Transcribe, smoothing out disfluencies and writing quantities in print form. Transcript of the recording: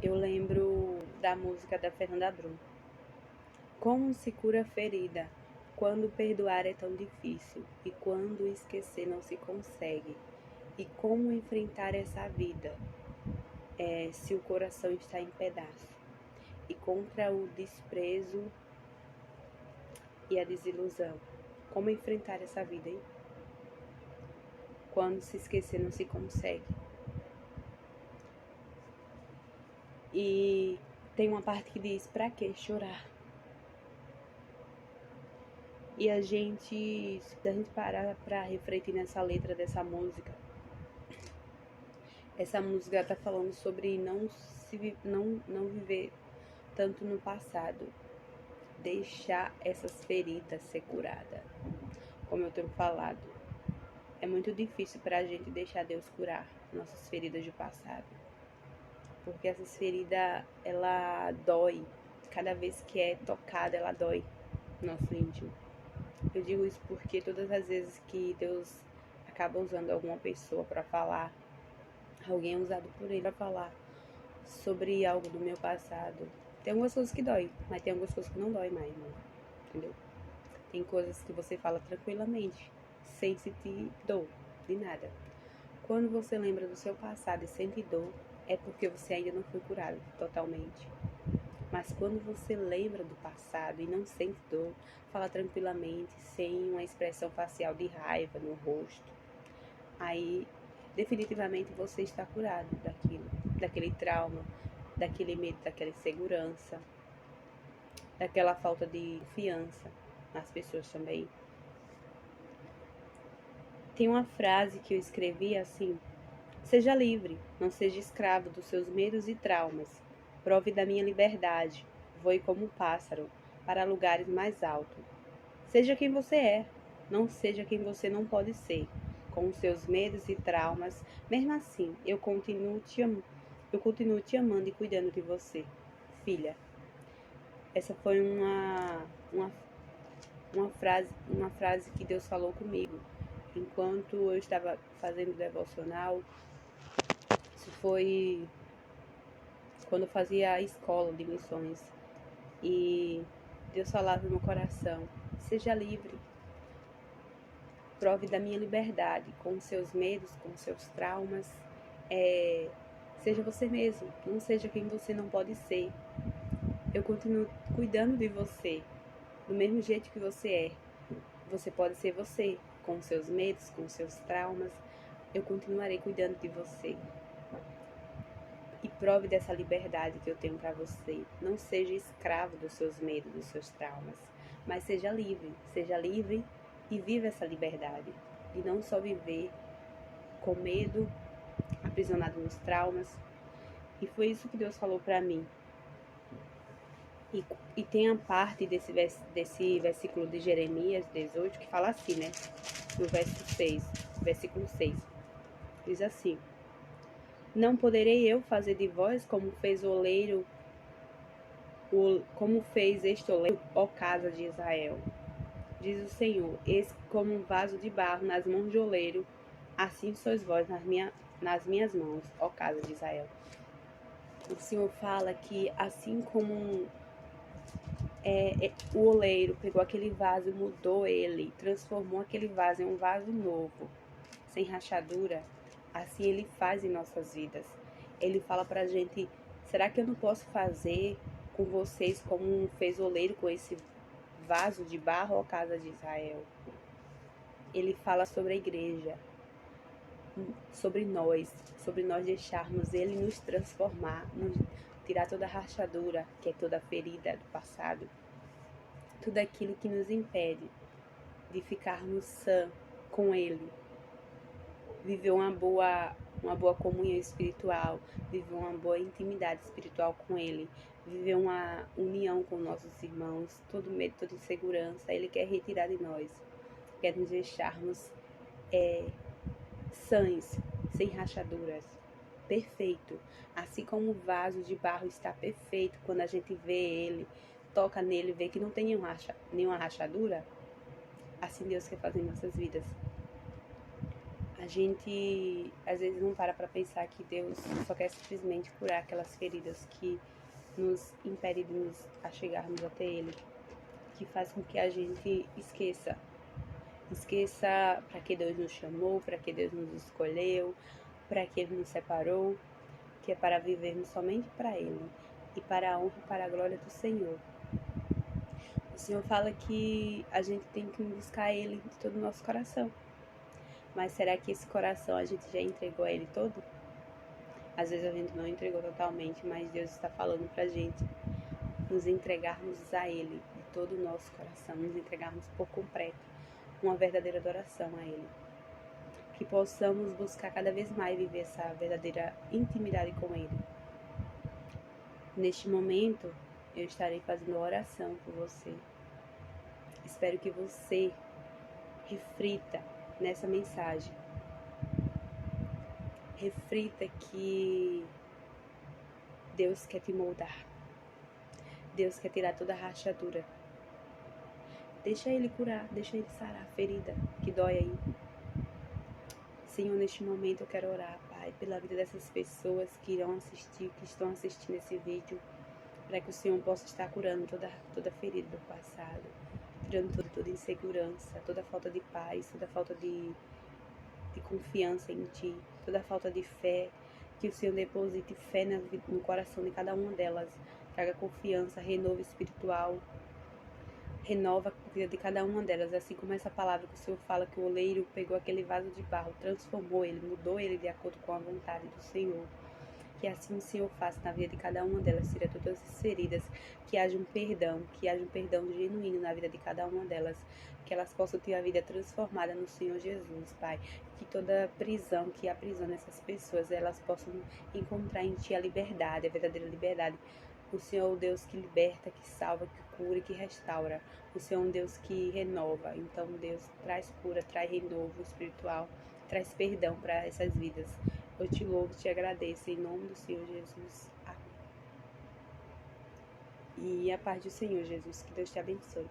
eu lembro da música da Fernanda Brum. Como se cura a ferida, quando perdoar é tão difícil, e quando esquecer não se consegue. E como enfrentar essa vida, se o coração está em pedaço. E contra o desprezo e a desilusão. Como enfrentar essa vida, hein? Quando se esquecer não se consegue. E tem uma parte que diz, pra que chorar? E a gente, se a gente parar pra refletir nessa letra dessa música, essa música tá falando sobre não viver tanto no passado, deixar essas feridas ser curadas. Como eu tenho falado, é muito difícil pra gente deixar Deus curar nossas feridas do passado, porque essas feridas, ela dói, cada vez que é tocada, ela dói no nosso íntimo. Eu digo isso porque todas as vezes que Deus acaba usando alguma pessoa para falar, alguém é usado por Ele para falar sobre algo do meu passado, tem algumas coisas que dói, mas tem algumas coisas que não dói mais, não, entendeu? Tem coisas que você fala tranquilamente, sem sentir dor de nada. Quando você lembra do seu passado e sente dor, é porque você ainda não foi curado totalmente. Mas quando você lembra do passado e não sente dor, fala tranquilamente, sem uma expressão facial de raiva no rosto, aí definitivamente você está curado daquele trauma, daquele medo, daquela insegurança, daquela falta de confiança nas pessoas também. Tem uma frase que eu escrevi assim: seja livre, não seja escravo dos seus medos e traumas. Prove da minha liberdade, voe como um pássaro para lugares mais altos. Seja quem você é, não seja quem você não pode ser. Com os seus medos e traumas, mesmo assim, eu continuo te amando e cuidando de você, filha. Essa foi uma frase que Deus falou comigo enquanto eu estava fazendo devocional. Isso foi quando eu fazia a escola de missões. E Deus falava no meu coração: seja livre, prove da minha liberdade, com os seus medos, com os seus traumas. Seja você mesmo, não seja quem você não pode ser. Eu continuo cuidando de você, do mesmo jeito que você é. Você pode ser você, com os seus medos, com os seus traumas. Eu continuarei cuidando de você. E prove dessa liberdade que eu tenho para você. Não seja escravo dos seus medos, dos seus traumas, mas seja livre e viva essa liberdade. E não só viver com medo, aprisionado nos traumas. E foi isso que Deus falou para mim. E tem a parte desse versículo de Jeremias 18 que fala assim, né? No versículo 6. Diz assim: não poderei eu fazer de vós como fez este oleiro, ó casa de Israel. Diz o Senhor: eis como um vaso de barro nas mãos de oleiro, assim sois vós nas minhas mãos, ó casa de Israel. O Senhor fala que assim como o oleiro pegou aquele vaso, mudou ele, transformou aquele vaso em um vaso novo, sem rachadura, assim Ele faz em nossas vidas. Ele fala pra gente: será que eu não posso fazer com vocês como fez o oleiro com esse vaso de barro, ó casa de Israel? Ele fala sobre a igreja, sobre nós deixarmos Ele nos transformar, nos tirar toda a rachadura, que é toda a ferida do passado, tudo aquilo que nos impede de ficarmos sã com Ele, viver uma boa comunhão espiritual, viver uma boa intimidade espiritual com Ele, viver uma união com nossos irmãos. Todo medo, toda insegurança, Ele quer retirar de nós, quer nos deixarmos sãs, sem rachaduras, perfeito. Assim como o vaso de barro está perfeito, quando a gente vê ele, toca nele, vê que não tem nenhuma rachadura, assim Deus quer fazer em nossas vidas. A A gente às vezes não para pensar que Deus só quer simplesmente curar aquelas feridas que nos impedem de nos achegarmos até Ele, que faz com que a gente esqueça para que Deus nos chamou, para que Deus nos escolheu, para que Ele nos separou, que é para vivermos somente para Ele e para a honra e para a glória do Senhor. O Senhor fala que a gente tem que buscar Ele de todo o nosso coração. Mas será que esse coração a gente já entregou a Ele todo? Às vezes a gente não entregou totalmente, mas Deus está falando pra gente nos entregarmos a Ele de todo o nosso coração, nos entregarmos por completo, uma verdadeira adoração a Ele. Que possamos buscar cada vez mais viver essa verdadeira intimidade com Ele. Neste momento, eu estarei fazendo oração por você. Espero que você reflita nessa mensagem. Reflita que Deus quer te moldar. Deus quer tirar toda a rachadura. Deixa Ele curar, deixa Ele sarar a ferida que dói aí. Senhor, neste momento eu quero orar, Pai, pela vida dessas pessoas que irão assistir, que estão assistindo esse vídeo, para que o Senhor possa estar curando toda ferida do passado, tirando toda insegurança, toda falta de paz, toda falta de confiança em Ti, toda falta de fé, que o Senhor deposite fé no coração de cada uma delas, traga confiança, renovo espiritual, renova a vida de cada uma delas, assim como essa palavra que o Senhor fala que o oleiro pegou aquele vaso de barro, transformou ele, mudou ele de acordo com a vontade do Senhor. Que assim o Senhor faça na vida de cada uma delas, tira todas as feridas, que haja um perdão genuíno na vida de cada uma delas, que elas possam ter a vida transformada no Senhor Jesus, Pai. Que toda prisão que aprisiona essas pessoas, elas possam encontrar em Ti a liberdade, a verdadeira liberdade. O Senhor é o Deus que liberta, que salva, que cura e que restaura. O Senhor é um Deus que renova. Então, Deus traz cura, traz renovo espiritual, traz perdão para essas vidas. Eu te louvo, te agradeço em nome do Senhor Jesus. Amém. E a paz do Senhor Jesus, que Deus te abençoe.